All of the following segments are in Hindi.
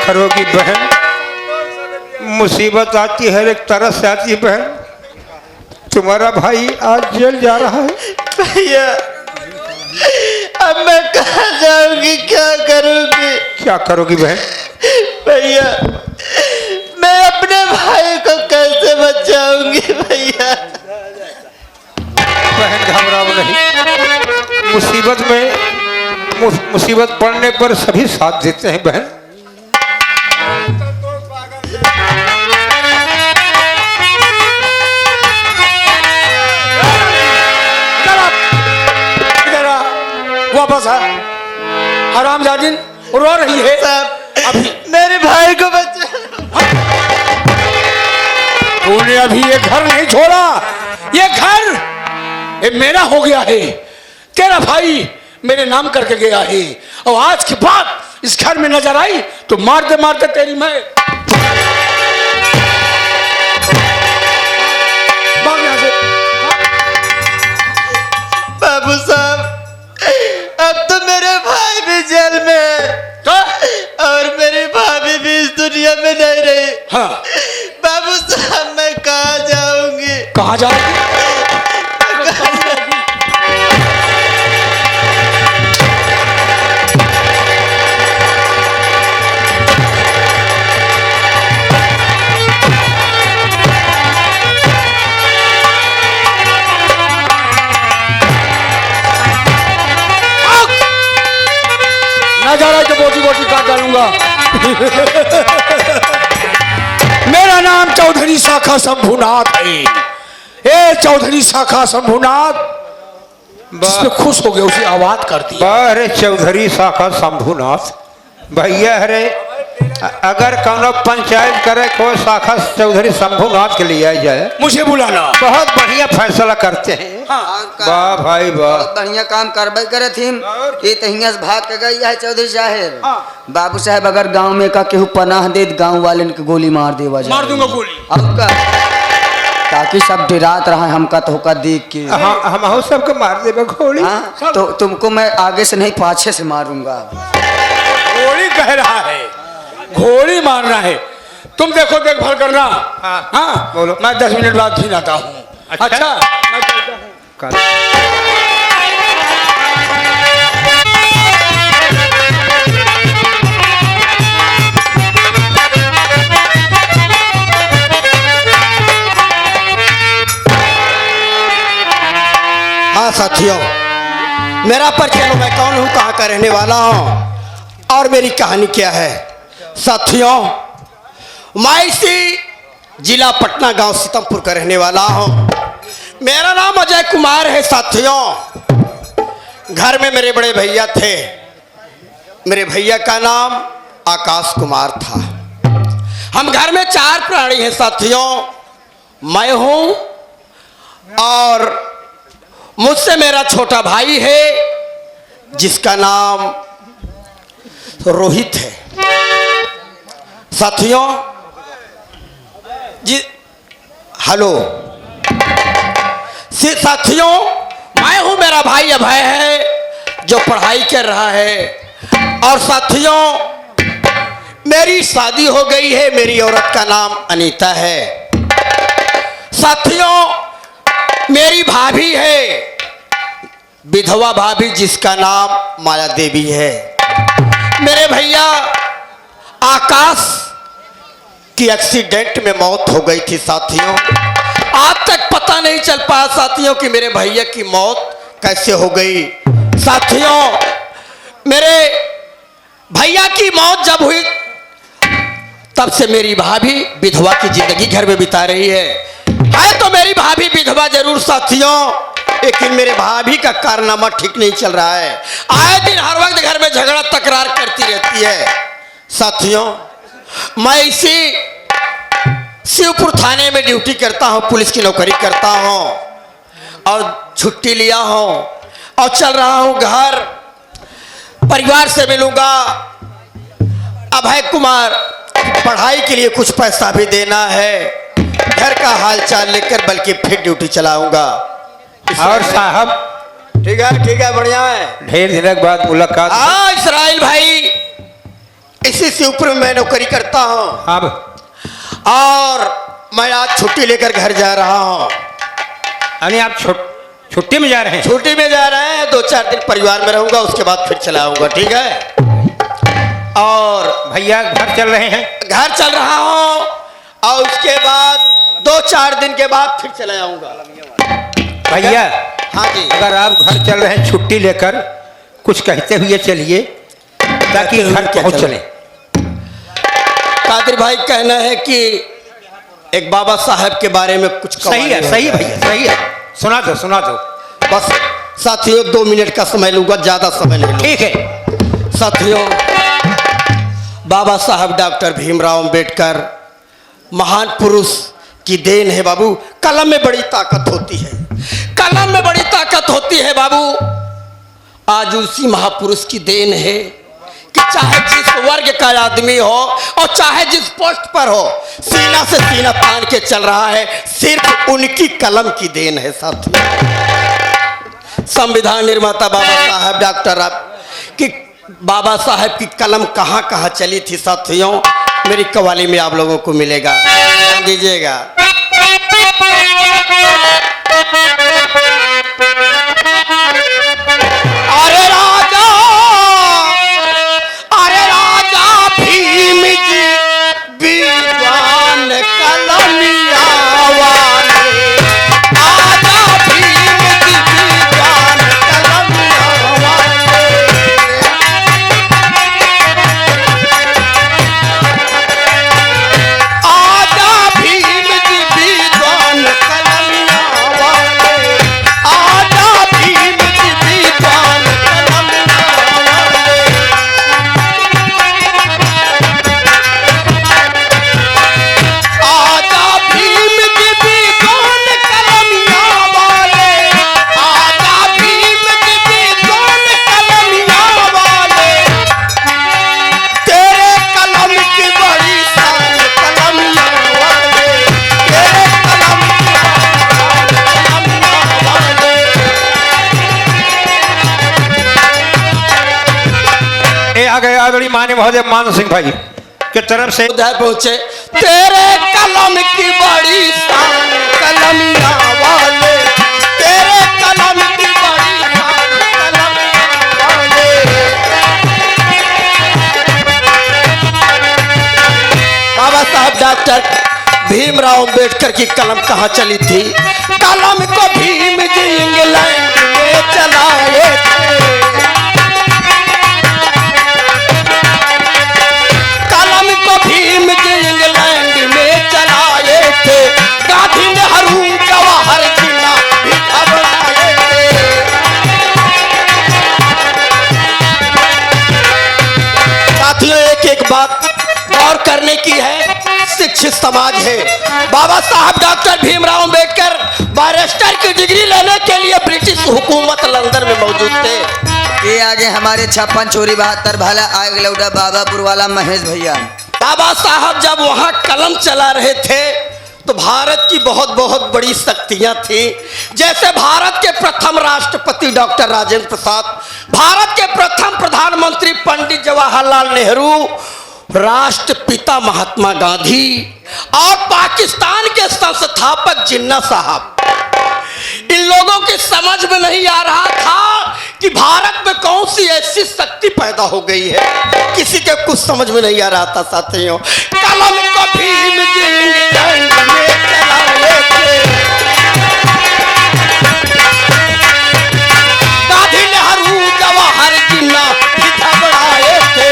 करोगी बहन, मुसीबत आती है एक तरह से आती है बहन। तुम्हारा भाई आज जेल जा रहा है भैया, अब मैं कहाँ जाऊंगी, क्या करूंगी? क्या करोगी बहन? भैया, मैं अपने भाई को कैसे बचाऊंगी भैया? बहन घबराओ नहीं, मुसीबत पड़ने पर सभी साथ देते हैं बहन। वापस आ, हरामजादिन रो रही है। अभी मेरे भाई को बचा। तूने अभी ये घर नहीं छोड़ा, ये घर ये मेरा हो गया है। तेरा भाई मेरे नाम करके गया है और आज के बाद इस घर में नजर आई तो मारते मारते तेरी मैं भाग यहाँ से। बाबू साहब, अब तो मेरे भाई भी जेल में है और मेरी भाभी भी इस दुनिया में नहीं रही। हाँ। बाबू साहब, मैं कहाँ जाऊंगी? कहाँ जाएगी? जा रहा है तो बोटी बोटी काट डालूंगा। मेरा नाम चौधरी शाखा शंभुनाथ है। ए चौधरी शाखा शंभुनाथ, जिसपे खुश हो गया उसे आवाज कर दी। अरे चौधरी शाखा शंभुनाथ भैया, अरे अगर कौनो पंचायत करे कोई शाखा चौधरी शंभुनाथ के लिए जाए, मुझे बुलाना। बहुत बढ़िया फैसला करते हैं। वाह भाई वाह, बढ़िया काम करबे करे थी। ये तहिया से भाग के गई है चौधरी साहब। बाबू साहब, अगर गांव में का केहू पनाह दे, गांव वाले ने गोली मार देवा जाए। मार दूंगा गोली। हमका ताकि सब डरात रहा हमका तो होका देख के। हम सबको मार देगा गोली। तो तुमको मैं आगे से नहीं पाछे से मारूंगा। गोली कह रहा है, गोली मारना है। तुम देखो, देखभाल करना। हाँ बोलो। मैं 10 मिनट बाद फिर आता हूँ। अच्छा मैं चलता हूँ। हाँ साथियों, मेरा परिचय लो, मैं कौन हूँ, कहाँ का रहने वाला हूँ और मेरी कहानी क्या है। साथियों, मैं इसी जिला पटना गांव सीतमपुर का रहने वाला हूँ। मेरा नाम अजय कुमार है। साथियों, घर में मेरे बड़े भैया थे। मेरे भैया का नाम आकाश कुमार था। हम घर में 4 प्राणी हैं साथियों। मैं हूँ और मुझसे मेरा छोटा भाई है जिसका नाम रोहित है। साथियों जी, हेलो साथियों, मैं हूं, मेरा भाई अभय है जो पढ़ाई कर रहा है। और साथियों, मेरी शादी हो गई है। मेरी औरत का नाम अनीता है। साथियों, मेरी भाभी है, विधवा भाभी, जिसका नाम माया देवी है। मेरे भैया आकाश की एक्सीडेंट में मौत हो गई थी। साथियों, आज तक पता नहीं चल पाया साथियों कि मेरे भैया की मौत कैसे हो गई। साथियों, मेरे भैया की मौत जब हुई तब से मेरी भाभी विधवा की जिंदगी घर में बिता रही है तो मेरी भाभी विधवा जरूर साथियों, लेकिन मेरे भाभी का कारनामा ठीक नहीं चल रहा है। आए दिन हर वक्त घर में झगड़ा तकरार करती रहती है। साथियों, मैं इसी शिवपुर थाने में ड्यूटी करता हूं, पुलिस की नौकरी करता हूं और छुट्टी लिया हूं और चल रहा हूं घर। परिवार से मिलूंगा। अभय कुमार, पढ़ाई के लिए कुछ पैसा भी देना है। घर का हाल चाल लेकर बल्कि फिर ड्यूटी चलाऊंगा। और साहब, ठीक है, बढ़िया है। ढेर दिनों के बाद मुलाकात। इसराइल भाई, इसी से ऊपर मैं नौकरी करता हूँ अब और मैं आज छुट्टी लेकर घर जा रहा हूँ। अरे आप छुट्टी में जा रहे हैं? छुट्टी में जा रहे हैं, 2-4 दिन परिवार में रहूंगा, उसके बाद फिर चला आऊंगा। ठीक है। और भैया घर चल रहे हैं? घर चल रहा हूँ और उसके बाद 2-4 दिन के बाद फिर चला आऊंगा। भैया हाँ जी। अगर आप घर चल रहे हैं छुट्टी लेकर, कुछ कहते हुए चलिए ताकि घर पहुंच चले। कादिर भाई कहना है कि एक बाबा साहब के बारे में कुछ सही है, सही है भैया, सही है, सुना दो। बस साथियों 2 मिनट का समय लूंगा, ज्यादा समय नहीं लूंगा। ठीक है साथियों, बाबा साहब डॉक्टर भीमराव अंबेडकर महान पुरुष की देन है बाबू। कलम में बड़ी ताकत होती है, कलम में बड़ी ताकत होती है बाबू। आज उसी महापुरुष की देन है कि चाहे जिस वर्ग का आदमी हो और चाहे जिस पोस्ट पर हो, सीना से सीना तान के चल रहा है, सिर्फ उनकी कलम की देन है साथियों। संविधान निर्माता बाबा साहब डॉक्टर कि बाबा साहब की कलम कहाँ कहाँ चली थी साथियों, मेरी कव्वाली में आप लोगों को मिलेगा, ध्यान दीजिएगा। अरे राजा भीम जी विद्वान कलमिया वाले, राजा भीम जी विद्वान कलमिया वाले। आजा भीम जी विद्वान कलमिया वाले, आजा भीम जी विद्वान कलमिया वाले। आजा भीम जी विद्वान कलमिया वाले, आजा भीम जी विद्वान कलमिया वाले। तेरे कलम की बड़ी शान कलमिया वाले, तेरे कलम की बड़ी शान कलमिया वाले। ये आ गए आदरणीय माननीय महोदय मान सिंह भाई के तरफ से उधर पहुंचे। तेरे कलम की बड़ी शान कलमिया वाले, तेरे कलम की बड़ी शान कलमिया वाले। बाबा साहब डॉक्टर भीमराव अंबेडकर की कलम कहाँ चली थी? कलम को भीम जी इंग्लैंड में चलाए थे, कलम को भीम जी इंग्लैंड में चलाए थे। गांधी नेहरू जवाहर जिन्ना भी घबराए थे। साथियों, एक एक बात गौर करने की है, शिक्षित समाज है। बाबा साहब डॉक्टर भीमराव अंबेडकर बैरिस्टर की डिग्री लेने के लिए ब्रिटिश हुकूमत लंदन में मौजूद थे। ये आगे हमारे 56 चोरी 72 भाला आग लौटा बाबापुर वाला महेश भैया। बाबा साहब जब वहां कलम चला रहे थे तो भारत की बहुत बहुत बड़ी शक्तियां थी। जैसे भारत के प्रथम राष्ट्रपति डॉक्टर राजेंद्र प्रसाद, भारत के प्रथम प्रधानमंत्री पंडित जवाहरलाल नेहरू, राष्ट्रपिता महात्मा गांधी और पाकिस्तान के संस्थापक जिन्ना साहब। इन लोगों की समझ में नहीं आ रहा था कि भारत में कौन सी ऐसी शक्ति पैदा हो गई है, किसी के कुछ समझ में नहीं आ रहा था साथियों। कलम को भीम जी इंग्लैंड में चलाए थे, गांधी नेहरू जवाहर जिन्ना भी घबराए थे।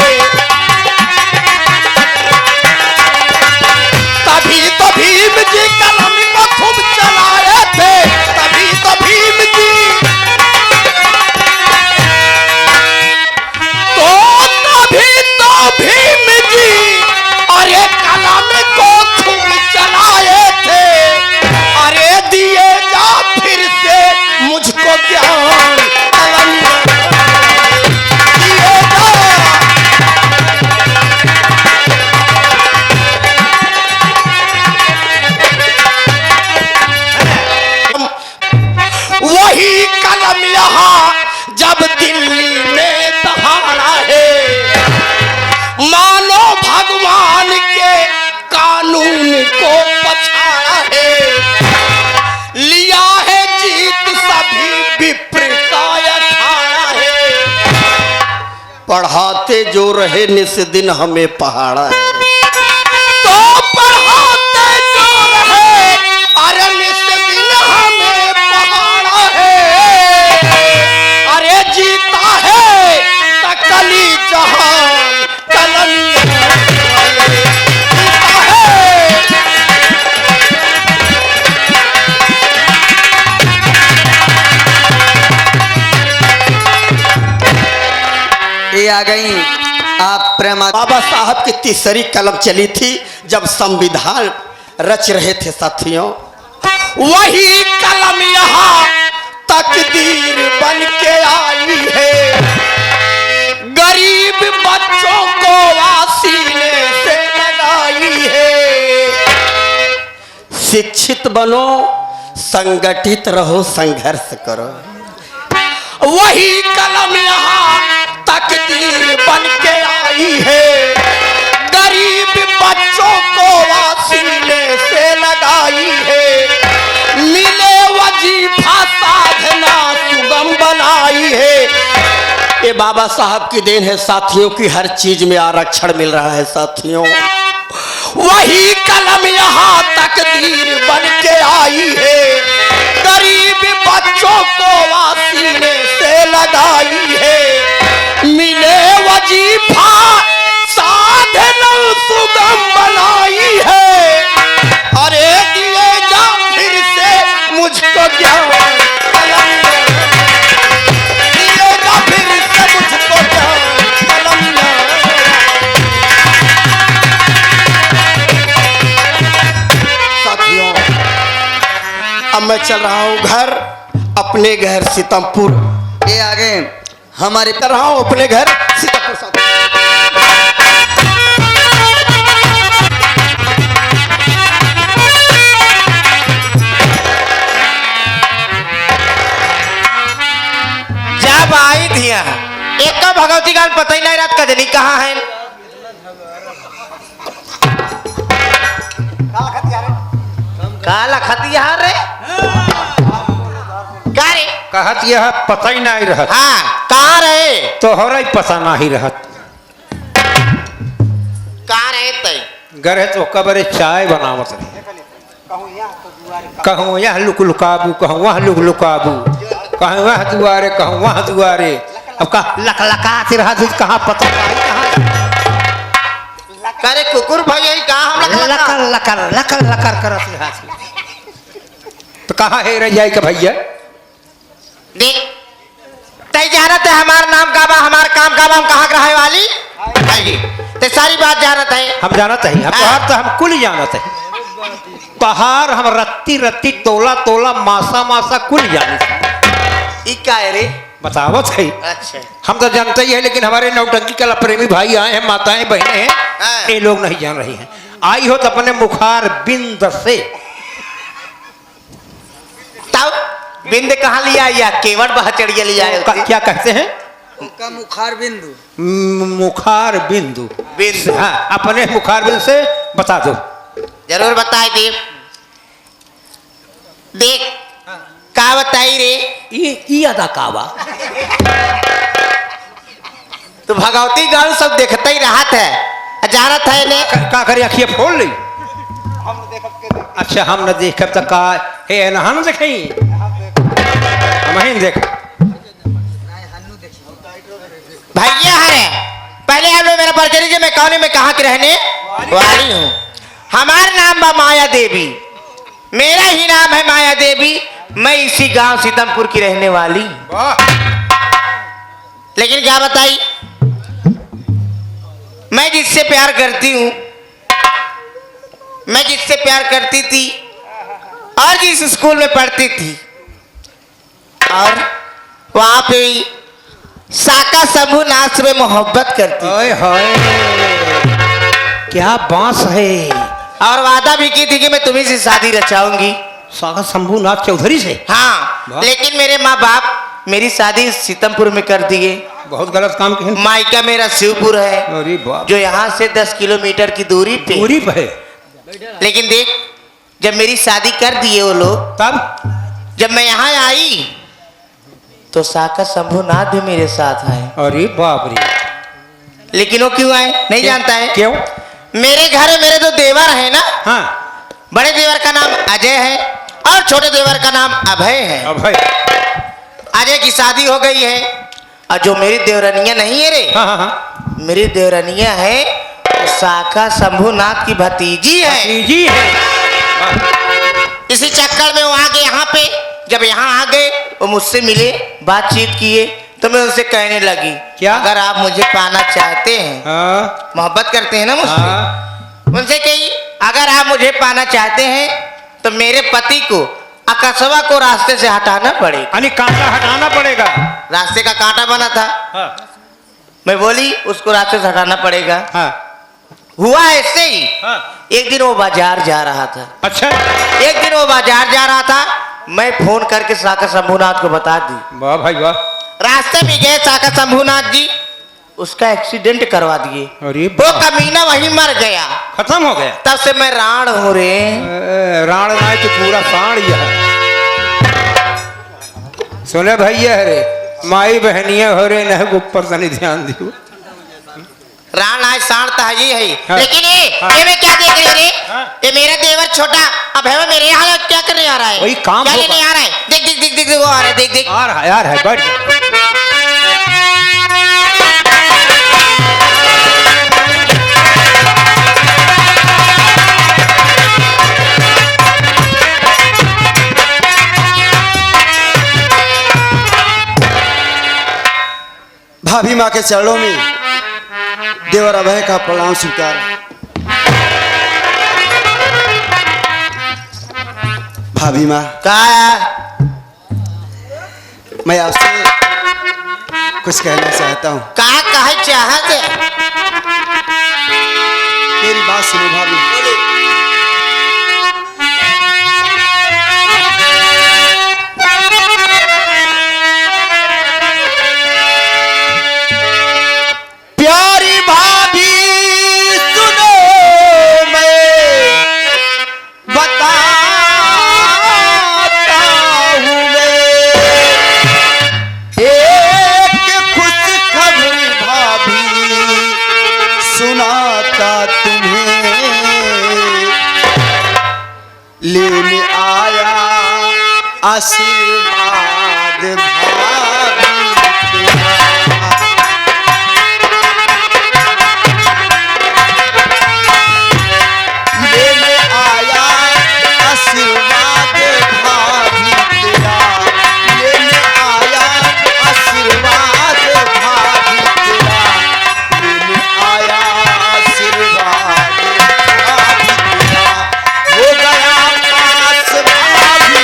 तभी तो भीम जी कलम को खूब चलाए थे, तभी तो भीम जी, तो तभी तो भीम जी अरे कलम को भगवान के कानून को पछाड़ा है, लिया है जीत सभी विप्र का अखाड़ा है। पढ़ाते जो रहे निस दिन हमें पहाड़ा है, तो पढ़ाते जो रहे अरे निस दिन हमें पहाड़ा है। अरे जीता है सकली जहान कलमिया जीता है। ये आ गई आप प्रेमा बाबा साहब की तीसरी कलम चली थी जब संविधान रच रहे थे साथियों, वही कलम यहाँ तकदीर बन के आई है। गरीब बच्चों को सीने से लगाई है। शिक्षित बनो, संगठित रहो, संघर्ष करो। वही कलम यहाँ तकदीर बन के आई है। गरीब बच्चों को सीने से लगाई है। मिले वजीफा साधना सुगम बनाई है। ये बाबा साहब की देन है साथियों की, हर चीज में आरक्षण मिल रहा है साथियों। वही कलम यहाँ तकदीर बन के आई है। गरीब बच्चों को सीने से लगाई है। मिले वजीफा साधना सुगम बनाई है। अरे दिए जा फिर से मुझको ज्ञान कलम दिए जा फिर से मुझको ज्ञान कलम। साथियों अब मैं चल रहा हूँ घर, अपने घर सीतमपुर। ये आगे हमारे चल रहा हूँ अपने घर सीतमपुर साथियों। जब आई थिया एक का भगवती गान पता ही नहीं रात कजनी कहाँ है। काला खतिया रे का रे कहत यह पता ही नहीं रहत, हाँ कहाँ रहे तोहरा ही पता नहीं रहत। कहाँ रहे तय गरे तो कबरे चाय बनावत रहे, कहूँ यहाँ लुक लुकाबू, कहूँ वहाँ लुक लुकाबू, कहूँ वहाँ दुआरे, कहूँ वहाँ दुआरे। अब कहा लक लकाते रहा दूध, कहाँ पता नहीं कहाँ करे कुकुर भैया कहाँ हम लकर लकर लकर लकर करत रहा थी। तो कहाँ है रह जाए का भैया? देख तय जानत है हमार नाम का बा, हमार काम का बा, हम कहाँ के रहे वाली आइए ते सारी बात जानत है। हम जानत है, हम पहाड़ तो हम कुल जानत है। पहाड़ हम रत्ती रत्ती तोला तोला मासा मासा कुल जानत है। ई का है रे बतावत है। अच्छा हम तो जानते ही है, लेकिन हमारे नौटंकी कला प्रेमी भाई आए हैं, माताएं बहनें हैं, हाँ। ये लोग नहीं जान रही हैं। आई हो तो अपने मुखार बिंद से। तब बिंद कहाँ लिया या केवट बहचड़िया लिया है क्या कहते हैं? उनका मुखार बिंदु मुखार बिंदु। बिंदु हाँ, अपने मुखार बिंदु से बता दो। जरूर बताए देव। देख का बताई रे ये अदा कावा तो भगवती गान सब देखते ही रहत है, जानत है ने का करे अखिया फोड़ ली। अच्छा हम न देख तक का हे न हम देखई, हम ही देख भैया है। पहले आप लोग मेरा परिचय दीजिए, मैं कौन में कहाँ के रहने वाली हूँ। हमारा नाम बा माया देवी, मेरा ही नाम है माया देवी। मैं इसी गांव सीतमपुर की रहने वाली। लेकिन क्या बताई, मैं जिससे प्यार करती हूँ, मैं जिससे प्यार करती थी और जिस स्कूल में पढ़ती थी, और वहां पे साका समूह नाच में मोहब्बत करती ओए होए क्या बांस है। और वादा भी की थी कि मैं तुम्ही से शादी रचाऊंगी। साका शंभूनाथ चौधरी से? हाँ, लेकिन मेरे माँ बाप मेरी शादी सीतमपुर में कर दिए। बहुत गलत काम किए। मायका मेरा शिवपुर है, अरे बाप, जो यहाँ से 10 किलोमीटर की दूरी पे। पूरी पे है। लेकिन देख, जब मेरी शादी कर दिए वो लोग, तब जब मैं यहाँ आई तो साका शंभुनाथ भी मेरे साथ आए। अरे बाप रे, लेकिन वो क्यों आए नहीं जानता है। क्यों? मेरे घर में मेरे 2 देवर है ना, हाँ, बड़े देवर का नाम अजय है और छोटे देवर का नाम अभय है। अब भाई, अजय की शादी हो गई है और जो मेरी देवरनिया नहीं है रे, हाँ हाँ हाँ, मेरी देवरनिया है वो साका शंभुनाथ की भतीजी है। जी है। इसी चक्कर में वो आ गए यहाँ पे। जब यहाँ आ गए वो मुझसे मिले, बातचीत किए, तो मैं उनसे कहने लगी, क्या? अगर आप मुझे पाना चाहते हैं, हाँ मोहब्बत करते हैं ना मुझसे, हाँ, उनसे कही अगर आप मुझे पाना चाहते हैं तो मेरे पति को अकस्बा को रास्ते से हटाना पड़ेगा। यानी कांटा हटाना पड़ेगा। रास्ते का कांटा बना था, हाँ मैं बोली उसको रास्ते से हटाना पड़ेगा। हाँ हुआ ऐसे ही, हाँ, एक दिन वो बाजार जा रहा था। अच्छा, एक दिन वो बाजार जा रहा था, मैं फोन करके साका शंभुनाथ को बता दी। वाह भाई वाह, रास्ते में गए साका शंभुनाथ जी, उसका एक्सीडेंट करवा दिए। अरे वो कमीना वहीं मर गया। खत्म हो गया। तब से मैं राण हूँ रे। राण नाय तो पूरा साण ही है। सुने भैया रे, माई बहनिया हो रे न ऊपर तनी ध्यान दियो। राण आज साणता है ये है। हाँ। लेकिन हाँ। ये मैं क्या देख रही हूँ रे? हाँ। ये मेरा देवर छोटा अब है, वो मेरे यहाँ क्या करने आ रहा है? वही काम क्या होगा। लेने आ रहा है? देख देख देख देख वो आ रहा है, देख देख। आ रहा है यार, है बैठ। भाभी माँ के चरणों में देवर अभय का प्रणाम स्वीकार। भाभी माँ, क्या मैं आपसे कुछ कहना चाहता हूँ। कहे चाहत है? मेरी बात सुनो भाभी। प्यारी भाभी सुनो, मैं बताता हूँ मैं एक खुशखबरी भाभी सुनाता तुम्हें। लेने आया आशीर्वाद भाभी तेरा। लेने आया आशीर्वाद भाभी तेरा। लेने आया आशीर्वाद भाभी तेरा। लेने आया आशीर्वाद भाभी तेरा। हो गया पास भाभी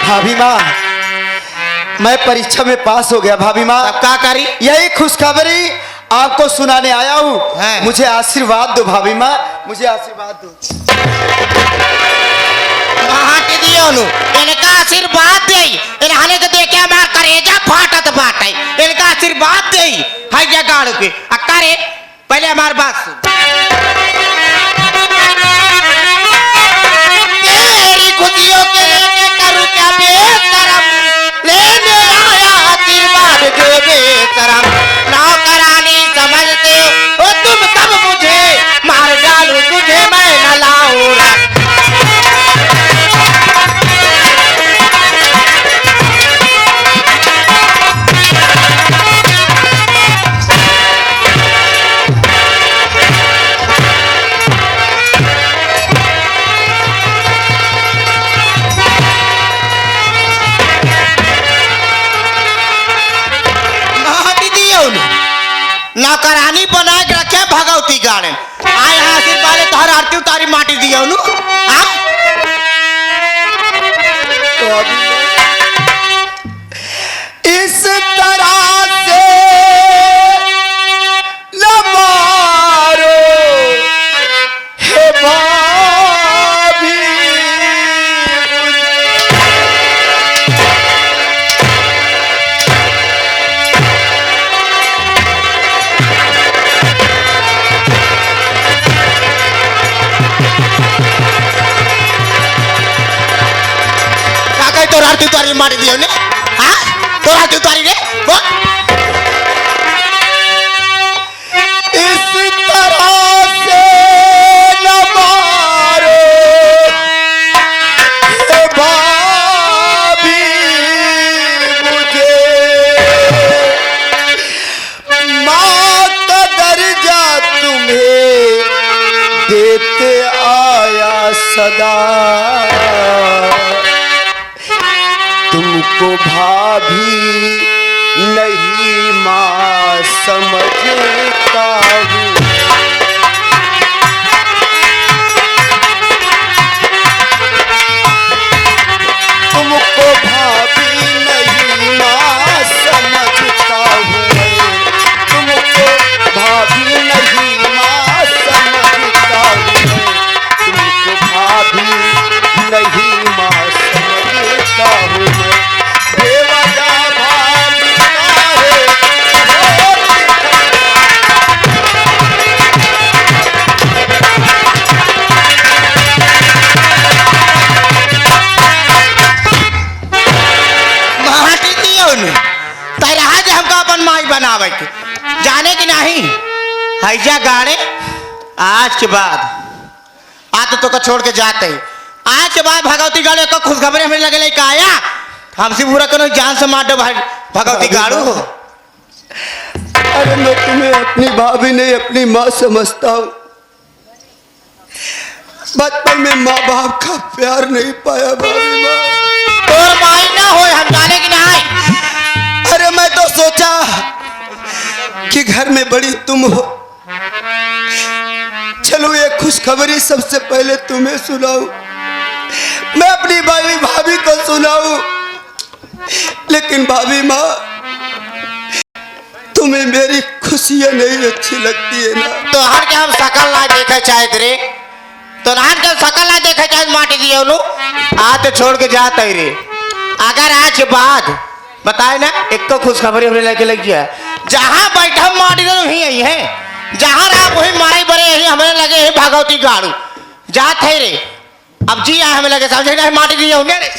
भाभी माँ, मैं परीक्षा में पास हो गया भाभी माँ। अब क्या करी? यही खुशखबरी आपको सुनाने आया हूँ। है। मुझे आशीर्वाद दो भाभी माँ, मुझे आशीर्वाद दो। महाटी दियो नु इनका आशीर्वाद दे। इन्हाने के देखे मार करेजा फाटत बाटे। इनका आशीर्वाद दे है ये गाड़ के अकारे। पहले हमार बात सुन। तेरी खुशियों के लेके करूं क्या बेशरम? लेने आया आशीर्वाद जो बेशरम। नौकरानी समझते हो तुम सब मुझे, मार डालूं तुझे मैं न लाऊं रा। नौकरानी बना के रखे भगवती गाड़े आए यहाँ सिर्फ वाले तोहर आरती उतारी माटी दिया नु। इस तरह से न मारो तोरा तुतारी मार दियो ने हाँ तोरा तुतारी रे बोल इस तरह से न मारो हे भाभी मुझे, माँ का दर्जा तुम्हें देते आया सदा, तुमको भाभी नहीं माँ समझता हूँ। तुमको भाभी नहीं माँ समझता हूँ, तुमको भाभी नहीं माँ समझता हूँ, तुमको भाभी नहीं माँ समझता हूँ। बेवजह भागता है माटी दियो ने तेरा आज हमका अपन माई बनावे के जाने की नहीं हैजा गाड़े आज के बाद तो का छोड़ के जाते ही आज के बाद भगवती गाड़े को खुशखबरी हमें लगे ले काया हमसे पूरा करो जान से मार दो भाई भगवती गाड़ू हो। अरे मैं तुम्हें अपनी भाभी नहीं अपनी माँ समझता हूँ। बचपन में माँ बाप का प्यार नहीं पाया भाभी माँ। तोर माई ना हो हम जाने की नहीं। अरे मैं तो सोचा कि घर में बड़ी तुम हो, चलो ये खुशखबरी सबसे पहले तुम्हें सुनाऊं, मैं अपनी भाभी को सुनाऊं। लेकिन भाभी माँ तुम्हें मेरी खुशियां नहीं अच्छी लगती है ना? तो हर के हम सकल ना देखे चाहे रे तो हर के सकल ना देखे चाहे माटी दियो नु आ तो छोड़ के जाते ही रे। अगर आज के बाद बताए ना एक तो खुशखबरी हमने लेके लग गया जहाँ बैठा माटी दो ही यही है जहाँ रहा वही मारे बड़े यही हमें लगे है भगवती गाड़ू जात है रे। अब जी हमें लगे समझे ना माटी दियो ने रे।